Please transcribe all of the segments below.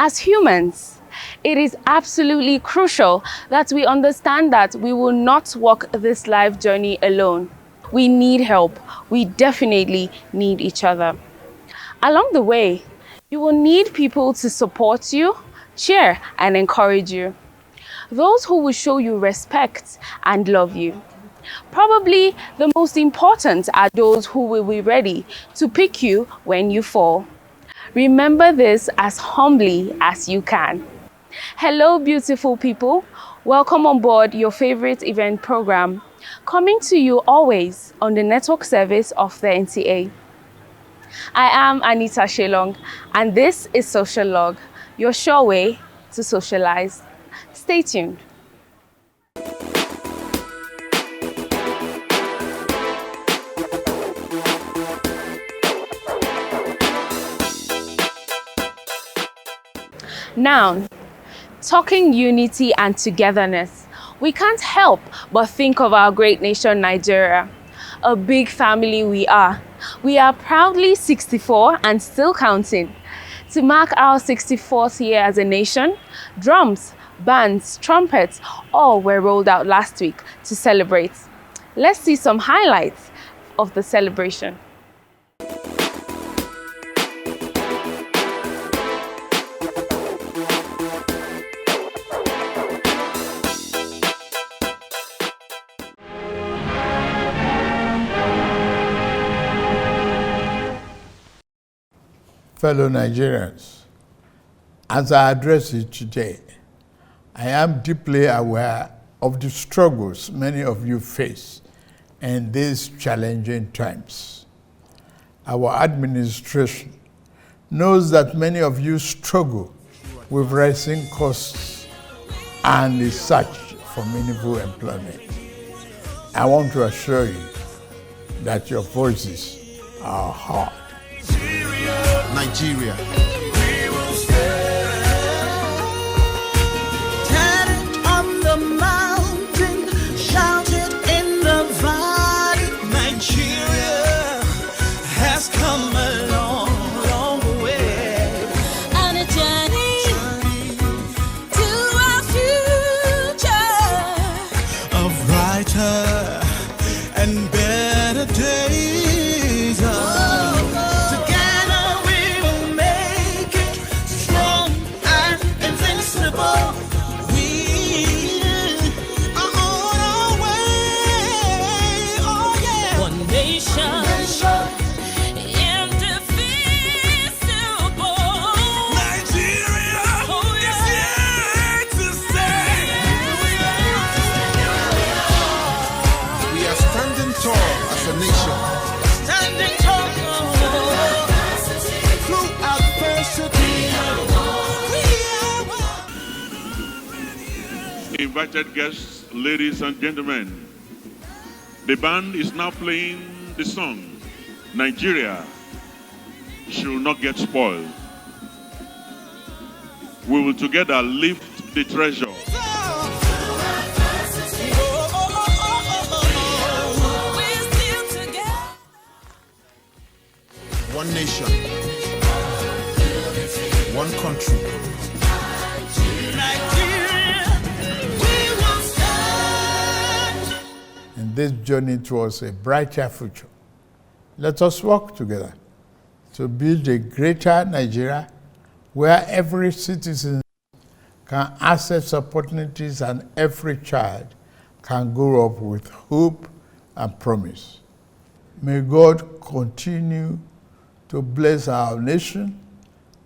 As humans, it is absolutely crucial that we understand that we will not walk this life journey alone. We need help. We definitely need each other. Along the way, you will need people to support you, cheer, and encourage you. Those who will show you respect and love you. Probably the most important are those who will be ready to pick you when you fall. Remember this as humbly as you can. Hello, beautiful people. Welcome on board your favorite event program, coming to you always on the network service of the NTA. I am Anita Shelong, and this is Socialogue, your sure way to socialize. Stay tuned. Now, talking unity and togetherness, we can't help but think of our great nation, Nigeria. A big family we are. We are proudly 64 and still counting. To mark our 64th year as a nation, drums, bands, trumpets, all were rolled out last week to celebrate. Let's see some highlights of the celebration. Fellow Nigerians, as I address you today, I am deeply aware of the struggles many of you face in these challenging times. Our administration knows that many of you struggle with rising costs and the search for meaningful employment. I want to assure you that your voices are heard. Nigeria. Tatted on the mountain, shouted in the valley. Nigeria has come a long, long way. On a journey to our future of brighter and better days. Invited guests, ladies and gentlemen, the band is now playing the song, Nigeria Should Not Get Spoiled. We will together lift the treasure. One nation, one country. In this journey towards a brighter future, let us work together to build a greater Nigeria where every citizen can access opportunities and every child can grow up with hope and promise. May God continue to bless our nation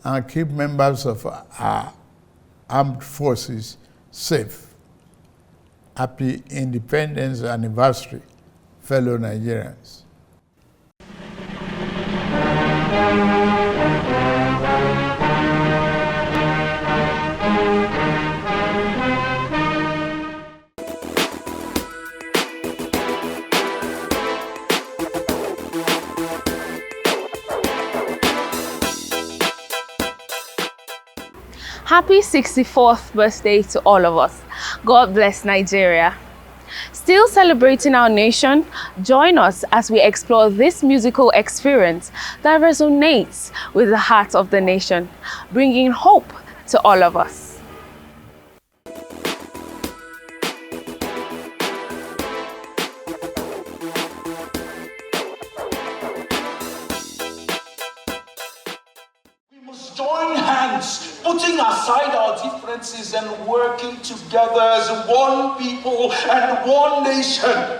and keep members of our armed forces safe. Happy Independence Anniversary, fellow Nigerians. Happy 64th birthday to all of us. God bless Nigeria. Still celebrating our nation, join us as we explore this musical experience that resonates with the heart of the nation, bringing hope to all of us. Join hands, putting aside our differences and working together as one people and one nation.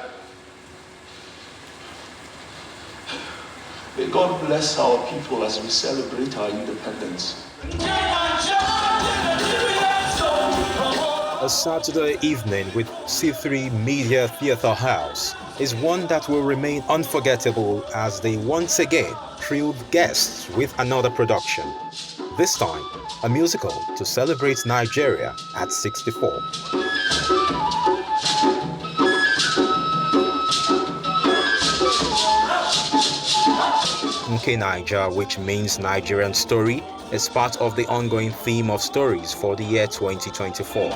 May God bless our people as we celebrate our independence. A Saturday evening with C3 Media Theatre House is one that will remain unforgettable as they once again thrilled guests with another production. This time, a musical to celebrate Nigeria at 64. NTA Niger, which means Nigerian story, is part of the ongoing theme of stories for the year 2024.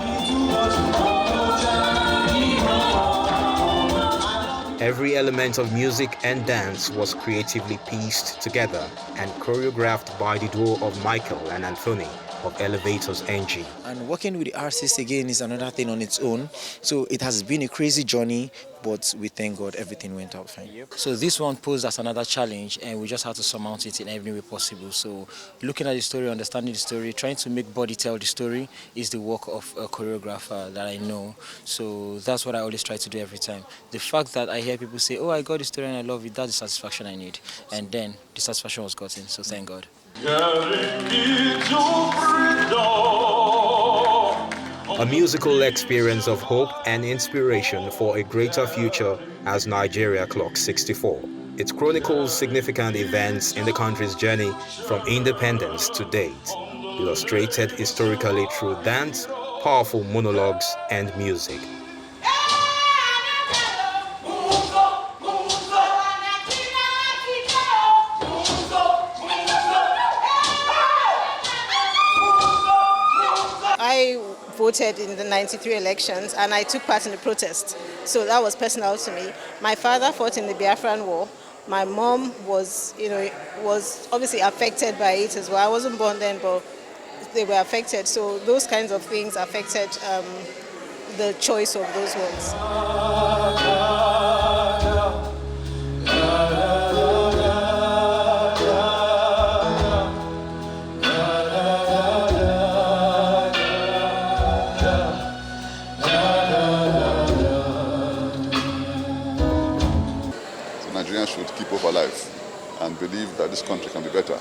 Every element of music and dance was creatively pieced together and choreographed by the duo of Michael and Anthony of Elevators NG. And working with the artists again is another thing on its own. So it has been a crazy journey, but we thank God everything went out fine. So this one posed as another challenge, and we just had to surmount it in every way possible. So looking at the story, understanding the story, trying to make body tell the story is the work of a choreographer that I know. So that's what I always try to do every time. The fact that I hear people say, oh, I got the story and I love it, that's the satisfaction I need. And then the satisfaction was gotten, so thank God. A musical experience of hope and inspiration for a greater future as Nigeria clocks 64. It chronicles significant events in the country's journey from independence to date, illustrated historically through dance, powerful monologues, and music. I voted in the 93 elections and I took part in the protest. So that was personal to me. My father fought in the Biafran War. My mom was obviously affected by it as well. I wasn't born then, but they were affected. So those kinds of things affected the choice of those ones. Nigerians should keep hope alive and believe that this country can be better.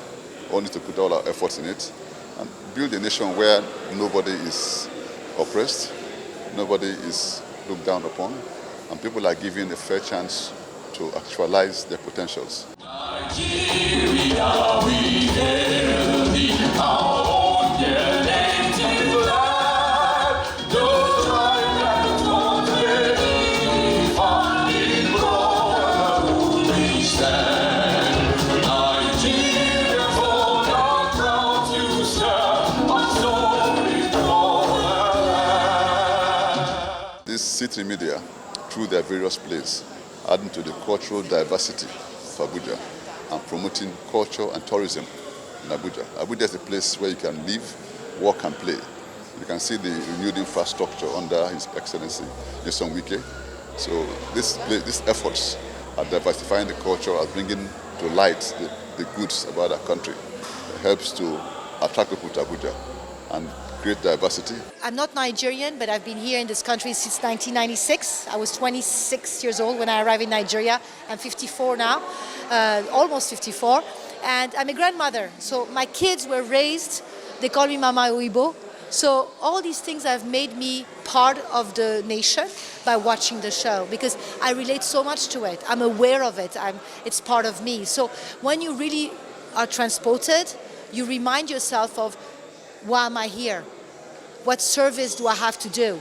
We all need to put all our efforts in it and build a nation where nobody is oppressed, nobody is looked down upon, and people are given a fair chance to actualize their potentials. Nigeria, we hail thee, our own dear native land. No tribe that won't believe in brotherhood we stand. Nigeria, for our proud to serve our story for. This city media, through their various plays, adding to the cultural diversity of Abuja and promoting culture and tourism in Abuja. Abuja is a place where you can live, work and play. You can see the renewed infrastructure under His Excellency Nyesom Wike. So these efforts at diversifying the culture, are bringing to light the goods about our country. It helps to attract people to Abuja and create diversity. I'm not Nigerian, but I've been here in this country since 1996. I was 26 years old when I arrived in Nigeria. I'm 54 now, almost 54. And I'm a grandmother. So my kids were raised, they call me Mama Uibo. So all these things have made me part of the nation by watching the show, because I relate so much to it. I'm aware of it. It's part of me. So when you really are transported, you remind yourself of, why am I here? What service do I have to do?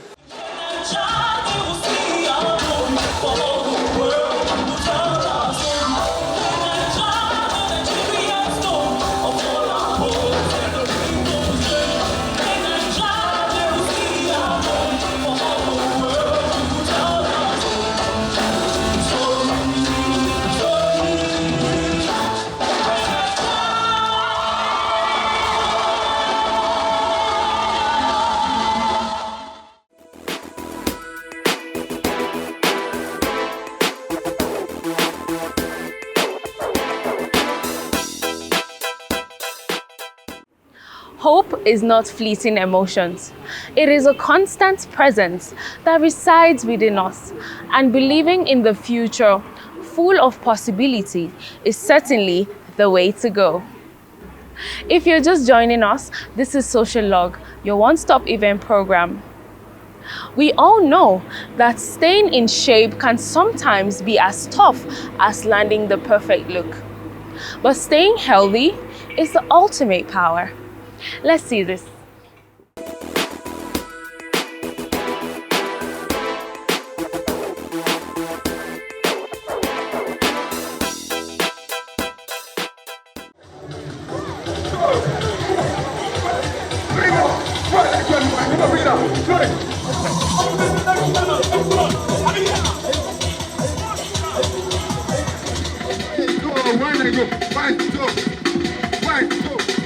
is not fleeting emotions. It is a constant presence that resides within us, and believing in the future full of possibility is certainly the way to go. If you're just joining us, this is Socialogue, your one-stop event program. We all know that staying in shape can sometimes be as tough as landing the perfect look. But staying healthy is the ultimate power. Let's see this.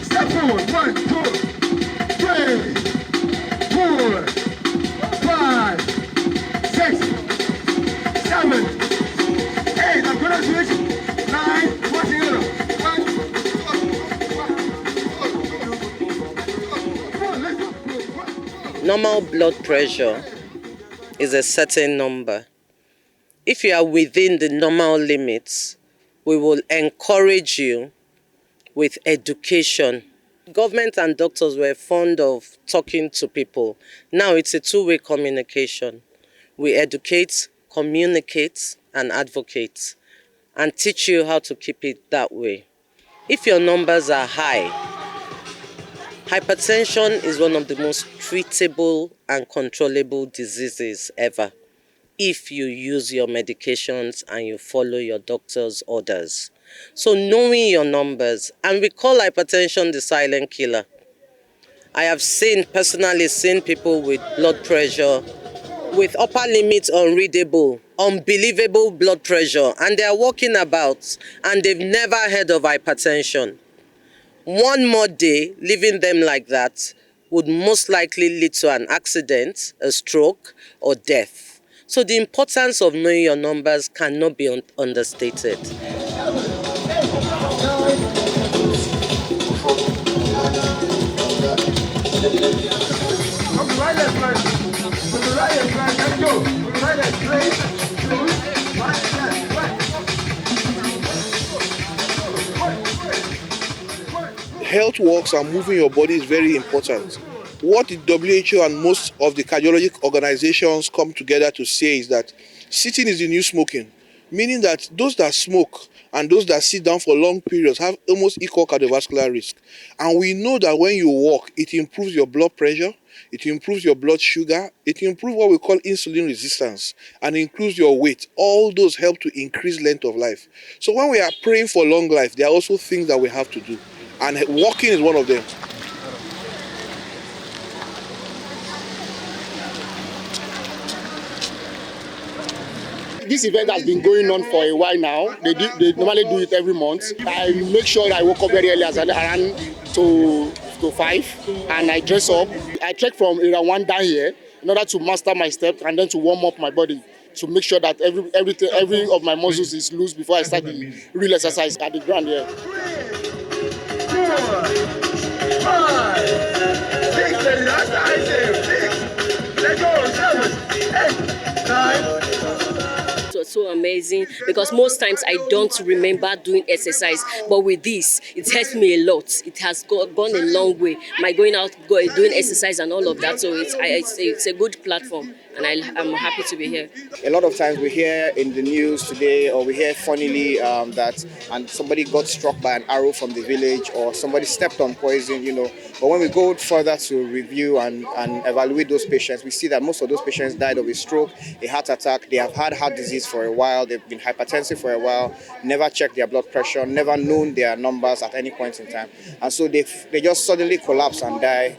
Step forward. 1, 2, 3, 4, 5, 6, 7, 8. I'm going to switch. 9. What's the other? 1. Normal blood pressure is a certain number. If you are within the normal limits, we will encourage you with education. Government and doctors were fond of talking to people. Now it's a two-way communication. We educate, communicate, and advocate, and teach you how to keep it that way. If your numbers are high, hypertension is one of the most treatable and controllable diseases ever, if you use your medications and you follow your doctor's orders. So knowing your numbers, and we call hypertension the silent killer. I have personally seen people with blood pressure, with upper limits unreadable, unbelievable blood pressure, and they are walking about and they've never heard of hypertension. One more day living them like that would most likely lead to an accident, a stroke, or death. So the importance of knowing your numbers cannot be understated. Health works and moving your body is very important. What the WHO and most of the cardiologic organizations come together to say is that sitting is the new smoking, meaning that those that smoke and those that sit down for long periods have almost equal cardiovascular risk. And we know that when you walk, it improves your blood pressure, it improves your blood sugar, it improves what we call insulin resistance, and improves your weight. All those help to increase length of life. So when we are praying for long life, there are also things that we have to do. And walking is one of them. This event has been going on for a while now. They normally do it every month. I make sure that I woke up very early, around to 5, and I dress up. I trek from area 1 down here in order to master my steps and then to warm up my body to make sure that every of my muscles is loose before I start the real exercise at the ground here. 3, 4, 5, 6, that's I say 6. Let's go. 7, 8, 9. It was so amazing because most times I don't remember doing exercise, but with this, it helps me a lot. It has gone a long way. My going out, doing exercise and all of that, so it's a good platform, and I'm happy to be here. A lot of times we hear in the news today, or we hear funnily that somebody got struck by an arrow from the village, or somebody stepped on poison, But when we go further to review and evaluate those patients, we see that most of those patients died of a stroke, a heart attack. They have had heart disease for a while. They've been hypertensive for a while, never checked their blood pressure, never known their numbers at any point in time. And so they just suddenly collapse and die.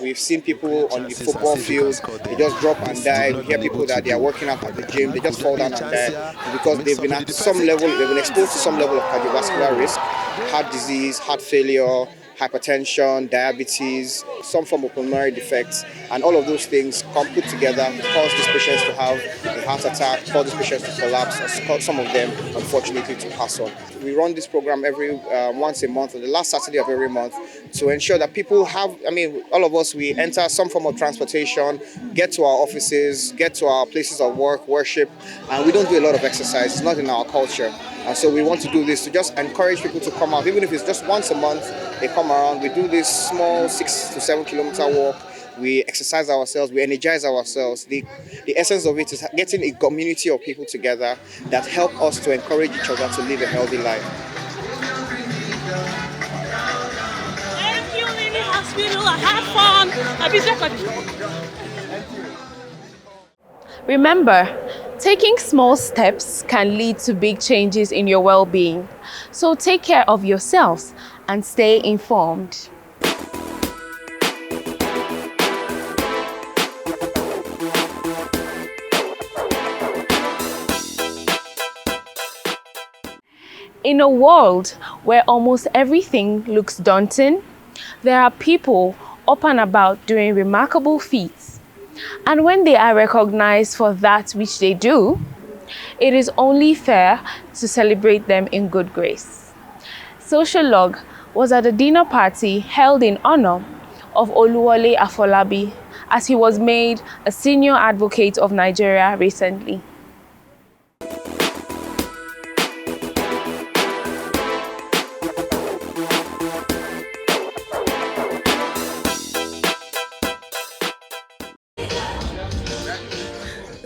We've seen people on the football field, they just drop and die. We hear people that they are working out at the gym, they just fall down and die because they've been exposed to some level of cardiovascular risk, heart disease, heart failure, hypertension, diabetes, some form of pulmonary defects, and all of those things come put together cause these patients to have a heart attack, cause these patients to collapse, or cause some of them, unfortunately, to pass on. We run this program every once a month, on the last Saturday of every month, to ensure that people have, all of us, we enter some form of transportation, get to our offices, get to our places of work, worship, and we don't do a lot of exercise. It's not in our culture. And so we want to do this to just encourage people to come out, even if it's just once a month, they come around. We do this small 6 to 7 kilometer walk. We exercise ourselves, we energize ourselves. The essence of it is getting a community of people together that help us to encourage each other to live a healthy life. Thank you, Lily Hospital. Have fun. Remember, taking small steps can lead to big changes in your well-being. So take care of yourselves and stay informed. In a world where almost everything looks daunting, there are people up and about doing remarkable feats. And when they are recognized for that which they do, it is only fair to celebrate them in good grace. Socialogue was at a dinner party held in honor of Oluwole Afolabi, as he was made a senior advocate of Nigeria recently.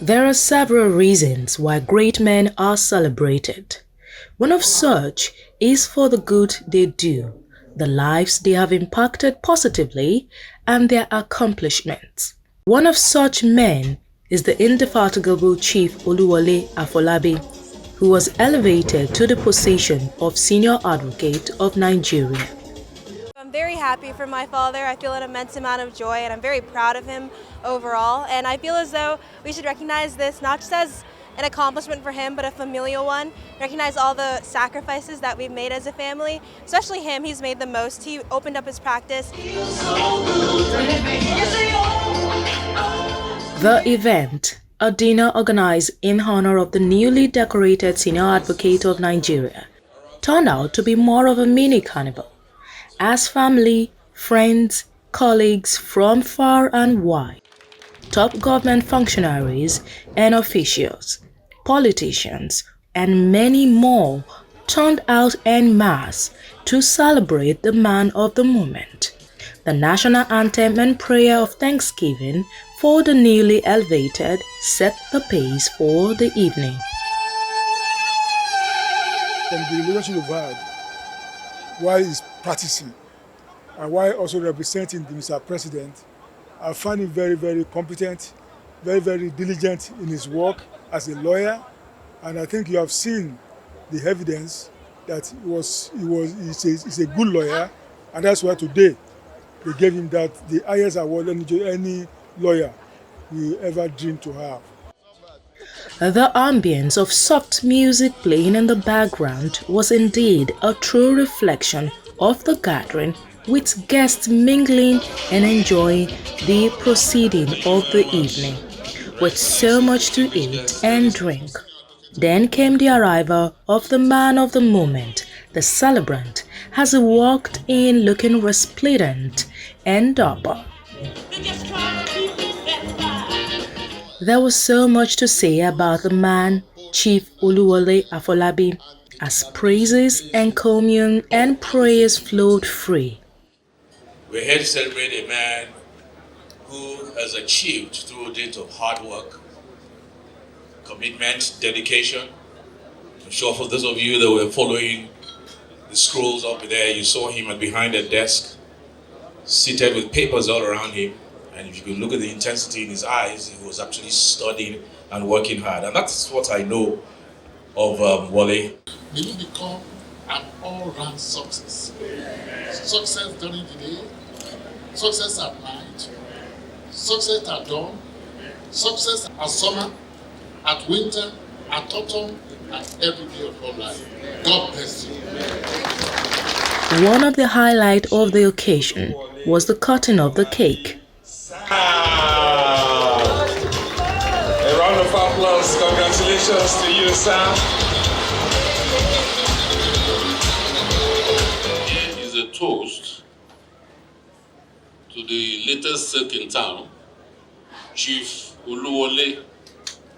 There are several reasons why great men are celebrated. One of such is for the good they do, the lives they have impacted positively, and their accomplishments. One of such men is the indefatigable Chief Oluwole Afolabi, who was elevated to the position of Senior Advocate of Nigeria. I'm very happy for my father. I feel an immense amount of joy, and I'm very proud of him overall. And I feel as though we should recognize this not just as an accomplishment for him, but a familial one. Recognize all the sacrifices that we've made as a family, especially him. He's made the most. He opened up his practice. The event, a dinner organized in honor of the newly decorated Senior Advocate of Nigeria, turned out to be more of a mini carnival, as family, friends, colleagues from far and wide, top government functionaries and officials, politicians, and many more turned out en masse to celebrate the man of the moment. The national anthem and prayer of thanksgiving for the newly elevated set the pace for the evening. And the relationship we've had while he's practicing and while also representing the Mr. President, I find him very, very competent, very, very diligent in his work as a lawyer, and I think you have seen the evidence that he's a good lawyer, and that's why today they gave him the highest award any lawyer will ever dream to have. The ambience of soft music playing in the background was indeed a true reflection of the gathering, with guests mingling and enjoying the proceeding of the evening, with so much to eat and drink. Then came the arrival of the man of the moment, the celebrant, as he walked in looking resplendent and dapper. There was so much to say about the man, Chief Oluwole Afolabi, as praises and commune and prayers flowed free. We're here to celebrate a man who has achieved through dint of hard work, commitment, dedication. I'm sure for those of you that were following the scrolls up there, you saw him behind a desk, seated with papers all around him. And if you could look at the intensity in his eyes, he was actually studying and working hard. And that's what I know of Wole. May you become an all-round success. Success during the day, success at night, success at dawn, success at summer, at winter, at autumn, and every day of your life. God bless you. One of the highlights of the occasion was the cutting of the cake. A round of applause. Congratulations to you, Sam. Here is a toast to the latest Silk in town, Chief Uluwole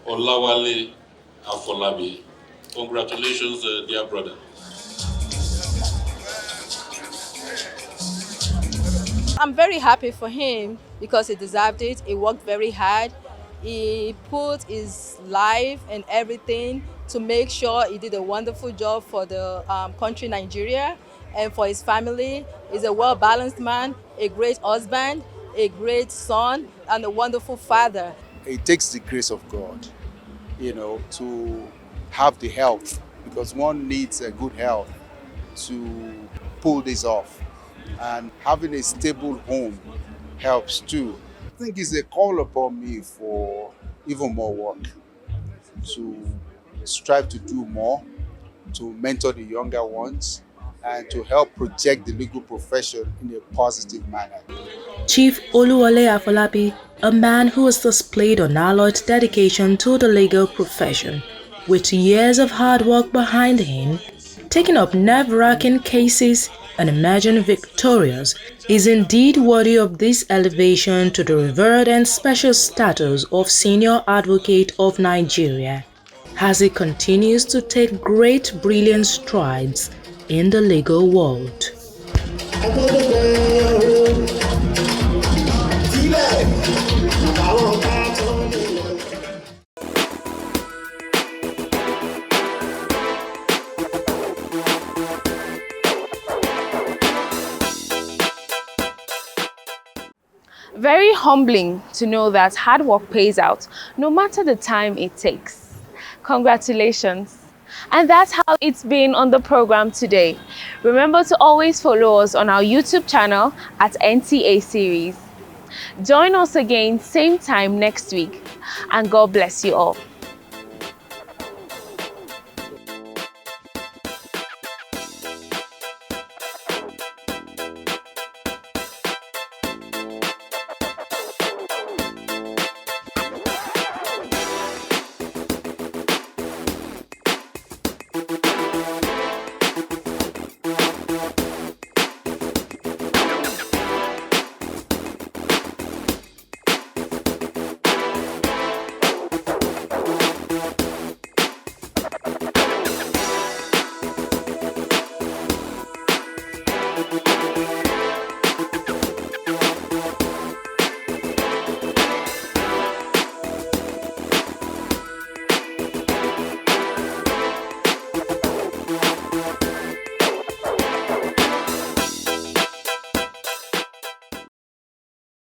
Olawale Afolabi. Congratulations, dear brother. I'm very happy for him because he deserved it. He worked very hard. He put his life and everything to make sure he did a wonderful job for the country Nigeria and for his family. He's a well-balanced man, a great husband, a great son, and a wonderful father. It takes the grace of God, to have the health, because one needs a good health to pull this off. And having a stable home helps too. I think it's a call upon me for even more work, to strive to do more, to mentor the younger ones, and to help project the legal profession in a positive manner. Chief Oluwole Afolabi, a man who has displayed unalloyed dedication to the legal profession, with years of hard work behind him, taking up nerve-wracking cases and emerging victorious, is indeed worthy of this elevation to the revered and special status of Senior Advocate of Nigeria, as he continues to take great brilliant strides in the legal world. Very humbling to know that hard work pays out, no matter the time it takes. Congratulations. And that's how it's been on the program today. Remember to always follow us on our YouTube channel at NTA Series. Join us again same time next week, and God bless you all.